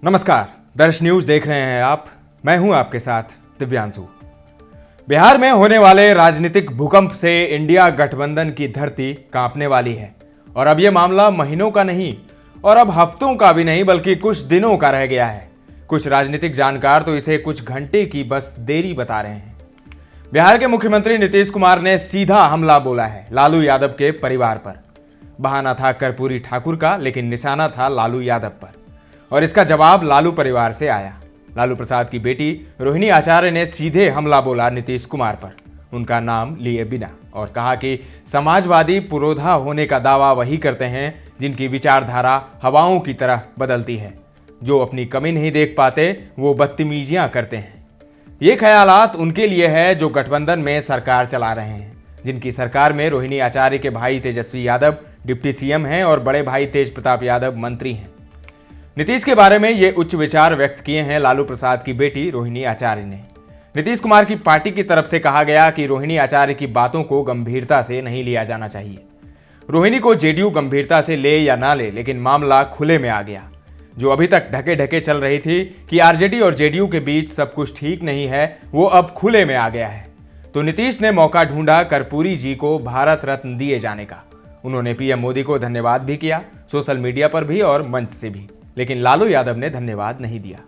नमस्कार, दर्श न्यूज देख रहे हैं आप। मैं हूं आपके साथ दिव्यांशु। बिहार में होने वाले राजनीतिक भूकंप से इंडिया गठबंधन की धरती कांपने वाली है और अब यह मामला महीनों का नहीं और अब हफ्तों का भी नहीं बल्कि कुछ दिनों का रह गया है। कुछ राजनीतिक जानकार तो इसे कुछ घंटे की बस देरी बता रहे हैं। बिहार के मुख्यमंत्री नीतीश कुमार ने सीधा हमला बोला है लालू यादव के परिवार पर। बहाना था कर्पूरी ठाकुर का, लेकिन निशाना था लालू यादव पर और इसका जवाब लालू परिवार से आया। लालू प्रसाद की बेटी रोहिणी आचार्य ने सीधे हमला बोला नीतीश कुमार पर, उनका नाम लिए बिना, और कहा कि समाजवादी पुरोधा होने का दावा वही करते हैं जिनकी विचारधारा हवाओं की तरह बदलती है। जो अपनी कमी नहीं देख पाते वो बदतमीजियां करते हैं। ये ख्यालात उनके लिए है जो गठबंधन में सरकार चला रहे हैं, जिनकी सरकार में रोहिणी आचार्य के भाई तेजस्वी यादव डिप्टी सीएम हैं और बड़े भाई तेज प्रताप यादव मंत्री हैं। नीतीश के बारे में ये उच्च विचार व्यक्त किए हैं लालू प्रसाद की बेटी रोहिणी आचार्य ने। नीतीश कुमार की पार्टी की तरफ से कहा गया कि रोहिणी आचार्य की बातों को गंभीरता से नहीं लिया जाना चाहिए। रोहिणी को जेडीयू गंभीरता से ले या ना ले, लेकिन मामला खुले में आ गया। जो अभी तक ढके ढके चल रही थी कि आरजेडी और जेडीयू के बीच सब कुछ ठीक नहीं है, वो अब खुले में आ गया है। तो नीतीश ने मौका ढूंढा कर्पूरी जी को भारत रत्न दिए जाने का। उन्होंने पीएम मोदी को धन्यवाद भी किया, सोशल मीडिया पर भी और मंच से भी, लेकिन लालू यादव ने धन्यवाद नहीं दिया।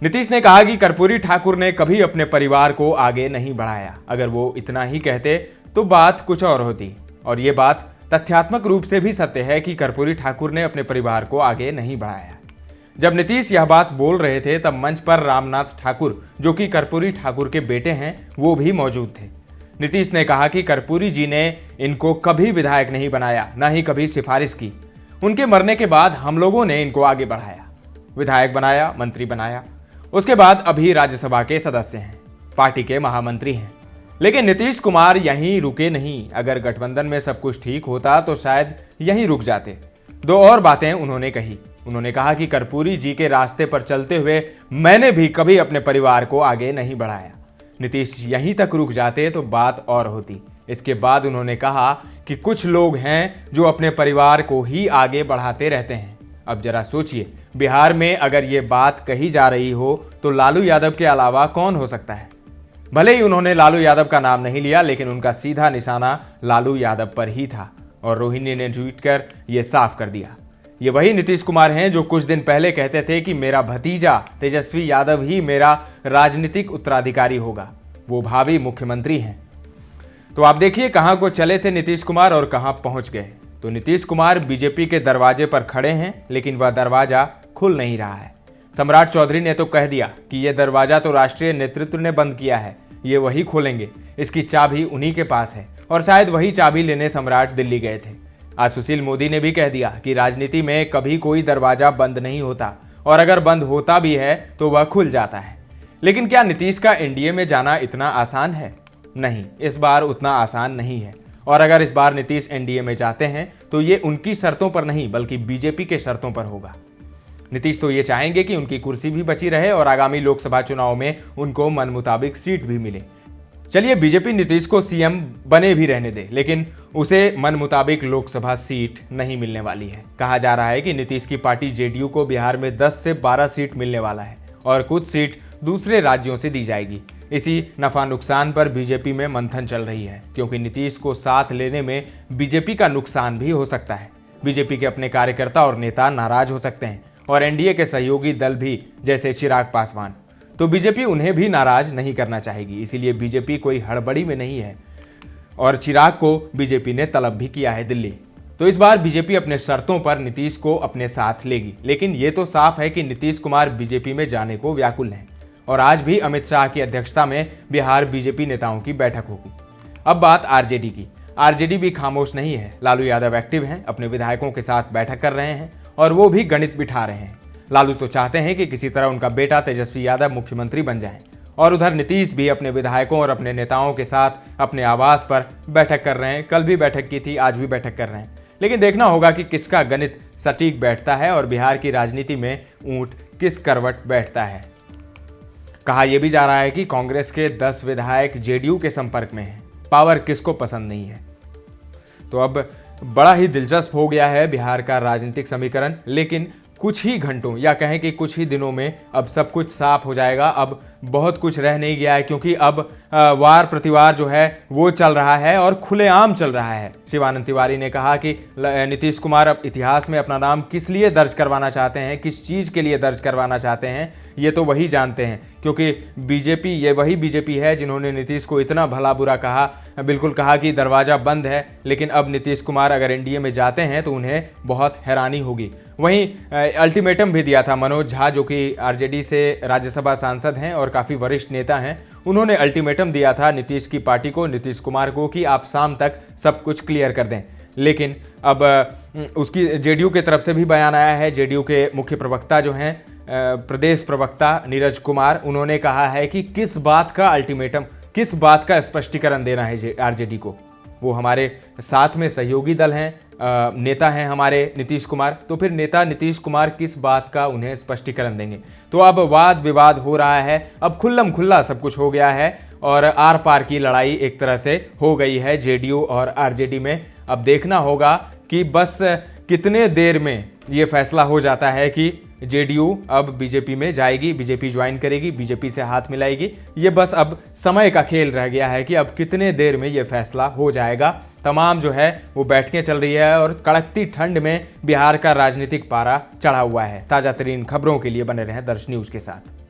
नीतीश ने कहा कि कर्पूरी ठाकुर ने कभी अपने परिवार को आगे नहीं बढ़ाया। अगर वो इतना ही कहते तो बात कुछ और होती, और ये बात तथ्यात्मक रूप से भी सत्य है कि कर्पूरी ठाकुर ने अपने परिवार को आगे नहीं बढ़ाया। जब नीतीश यह बात बोल रहे थे तब मंच पर रामनाथ ठाकुर, जो कि कर्पूरी ठाकुर के बेटे हैं, वो भी मौजूद थे। नीतीश ने कहा कि कर्पूरी जी ने इनको कभी विधायक नहीं बनाया, ना ही कभी सिफारिश की। उनके मरने के बाद हम लोगों ने इनको आगे बढ़ाया, विधायक बनाया, मंत्री बनाया, उसके बाद अभी राज्यसभा के सदस्य हैं, पार्टी के महामंत्री हैं। लेकिन नीतीश कुमार यहीं रुके नहीं। अगर गठबंधन में सब कुछ ठीक होता तो शायद यहीं रुक जाते। दो और बातें उन्होंने कही। उन्होंने कहा कि कर्पूरी जी के रास्ते पर चलते हुए मैंने भी कभी अपने परिवार को आगे नहीं बढ़ाया। नीतीश यहीं तक रुक जाते तो बात और होती। इसके बाद उन्होंने कहा कि कुछ लोग हैं जो अपने परिवार को ही आगे बढ़ाते रहते हैं। अब जरा सोचिए, बिहार में अगर ये बात कही जा रही हो तो लालू यादव के अलावा कौन हो सकता है। भले ही उन्होंने लालू यादव का नाम नहीं लिया, लेकिन उनका सीधा निशाना लालू यादव पर ही था और रोहिणी ने ट्वीट कर यह साफ कर दिया। ये वही नीतीश कुमार हैं जो कुछ दिन पहले कहते थे कि मेरा भतीजा तेजस्वी यादव ही मेरा राजनीतिक उत्तराधिकारी होगा, वो भावी मुख्यमंत्री हैं। तो आप देखिए कहां को चले थे नीतीश कुमार और कहां पहुंच गए। तो नीतीश कुमार बीजेपी के दरवाजे पर खड़े हैं, लेकिन वह दरवाजा खुल नहीं रहा है। सम्राट चौधरी ने तो कह दिया कि यह दरवाजा तो राष्ट्रीय नेतृत्व ने बंद किया है, ये वही खोलेंगे, इसकी चाबी उन्हीं के पास है, और शायद वही चाबी लेने सम्राट दिल्ली गए थे। आज सुशील मोदी ने भी कह दिया कि राजनीति में कभी कोई दरवाजा बंद नहीं होता, और अगर बंद होता भी है तो वह खुल जाता है। लेकिन क्या नीतीश का एनडीए में जाना इतना आसान है? नहीं, इस बार उतना आसान नहीं है। और अगर इस बार नीतीश एनडीए में जाते हैं तो ये उनकी शर्तों पर नहीं बल्कि बीजेपी के शर्तों पर होगा। नीतीश तो ये चाहेंगे कि उनकी कुर्सी भी बची रहे और आगामी लोकसभा चुनाव में उनको मन मुताबिक सीट भी मिले। चलिए, बीजेपी नीतीश को सीएम बने भी रहने दे, लेकिन उसे मन मुताबिक लोकसभा सीट नहीं मिलने वाली है। कहा जा रहा है कि नीतीश की पार्टी जेडीयू को बिहार में 10 से 12 सीट मिलने वाला है और कुछ सीट दूसरे राज्यों से दी जाएगी। इसी नफा नुकसान पर बीजेपी में मंथन चल रही है, क्योंकि नीतीश को साथ लेने में बीजेपी का नुकसान भी हो सकता है। बीजेपी के अपने कार्यकर्ता और नेता नाराज हो सकते हैं और एनडीए के सहयोगी दल भी, जैसे चिराग पासवान, तो बीजेपी उन्हें भी नाराज नहीं करना चाहेगी। इसीलिए बीजेपी कोई हड़बड़ी में नहीं है और चिराग को बीजेपी ने तलब भी किया है दिल्ली। तो इस बार बीजेपी अपने शर्तों पर नीतीश को अपने साथ लेगी। लेकिन ये तो साफ है कि नीतीश कुमार बीजेपी में जाने को व्याकुल हैं और आज भी अमित शाह की अध्यक्षता में बिहार बीजेपी नेताओं की बैठक होगी। अब बात आरजेडी की। आरजेडी भी खामोश नहीं है। लालू यादव एक्टिव हैं, अपने विधायकों के साथ बैठक कर रहे हैं और वो भी गणित बिठा रहे हैं। लालू तो चाहते हैं कि किसी तरह उनका बेटा तेजस्वी यादव मुख्यमंत्री बन जाए, और उधर नीतीश भी अपने विधायकों और अपने नेताओं के साथ अपने आवास पर बैठक कर रहे हैं। कल भी बैठक की थी, आज भी बैठक कर रहे हैं। लेकिन देखना होगा कि किसका गणित सटीक बैठता है और बिहार की राजनीति में ऊंट किस करवट बैठता है। कहा यह भी जा रहा है कि कांग्रेस के 10 विधायक जेडीयू के संपर्क में हैं। पावर किसको पसंद नहीं है। तो अब बड़ा ही दिलचस्प हो गया है बिहार का राजनीतिक समीकरण, लेकिन कुछ ही घंटों या कहें कि कुछ ही दिनों में अब सब कुछ साफ हो जाएगा। अब बहुत कुछ रह नहीं गया है, क्योंकि अब वार प्रतिवार जो है वो चल रहा है और खुलेआम चल रहा है। शिवानंद तिवारी ने कहा कि नीतीश कुमार अब इतिहास में अपना नाम किस लिए दर्ज करवाना चाहते हैं, किस चीज़ के लिए दर्ज करवाना चाहते हैं, ये तो वही जानते हैं। क्योंकि बीजेपी, ये वही बीजेपी है जिन्होंने नीतीश को इतना भला बुरा कहा, बिल्कुल कहा कि दरवाज़ा बंद है। लेकिन अब नीतीश कुमार अगर एनडीए में जाते हैं तो उन्हें बहुत हैरानी होगी। वहीं अल्टीमेटम भी दिया था मनोज झा, जो कि आरजेडी से राज्यसभा सांसद हैं और काफ़ी वरिष्ठ नेता हैं। उन्होंने अल्टीमेटम दिया था नीतीश की पार्टी को, नीतीश कुमार को, कि आप शाम तक सब कुछ क्लियर कर दें। लेकिन अब उसकी जेडीयू की तरफ से भी बयान आया है। जेडीयू के मुख्य प्रवक्ता जो हैं, प्रदेश प्रवक्ता नीरज कुमार, उन्होंने कहा है कि किस बात का अल्टीमेटम, किस बात का स्पष्टीकरण देना है आरजेडी को। वो हमारे साथ में सहयोगी दल हैं, नेता हैं हमारे नीतीश कुमार, तो फिर नेता नीतीश कुमार किस बात का उन्हें स्पष्टीकरण देंगे। तो अब वाद विवाद हो रहा है, अब खुल्लम खुल्ला सब कुछ हो गया है और आर पार की लड़ाई एक तरह से हो गई है जेडीयू और आरजेडी में। अब देखना होगा कि बस कितने देर में ये फैसला हो जाता है कि जेडीयू अब बीजेपी में जाएगी, बीजेपी ज्वाइन करेगी, बीजेपी से हाथ मिलाएगी। ये बस अब समय का खेल रह गया है कि अब कितने देर में ये फैसला हो जाएगा। तमाम जो है वो बैठकें चल रही है और कड़कती ठंड में बिहार का राजनीतिक पारा चढ़ा हुआ है। ताज़ा तरीन खबरों के लिए बने रहें दर्श न्यूज़ के साथ।